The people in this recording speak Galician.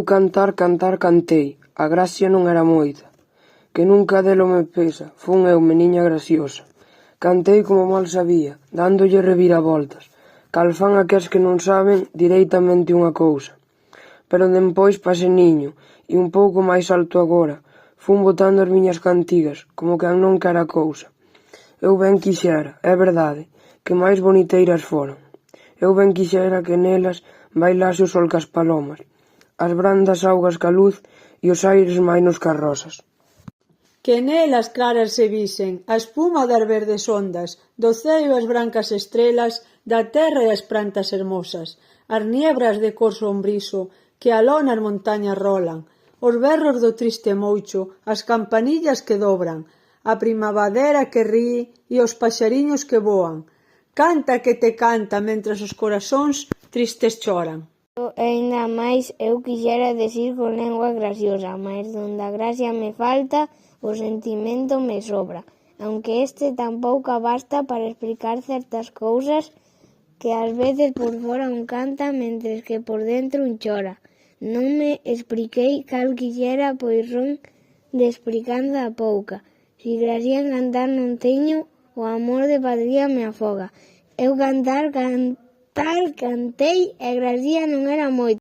Cantar, cantei, a gracia non era moita, que nunca delo me pesa, fun eu meniña graciosa. Cantei como mal sabía, dándolle reviravoltas, cal fan aqueles que non saben direitamente unha cousa. Pero dempois pasei niño, e un pouco máis alto agora, fun botando as miñas cantigas, como quen non quera cousa. Eu ben quixera, é verdade, que máis boniteiras foran. Eu ben quixera que nelas bailase o sol cas palomas, as brandas augas ca luz e os aires mainos cas rosas. Que nelas claras se visen, a espuma das verdes ondas, do ceo as brancas estrelas, da terra e as plantas hermosas, as niebras de cor sombriso, que aló nas montañas rolan, os berros do triste moucho, as campanillas que dobran, a primavadera que rí e os paxariños que voan. Canta que te canta mentras os corazóns tristes choran. E aínda máis eu quixera decir con lengua graciosa, mais donde a gracia me falta, o sentimento me sobra, aunque este tampouco basta para explicar certas cousas que ás veces por fora un canta mentres que por dentro un chora. Non me expliquei cal quixera, pois ron de explicando a pouca. Si gracia en cantar non teño, o amor de patría me afoga. Eu cantei e gracia non era moita.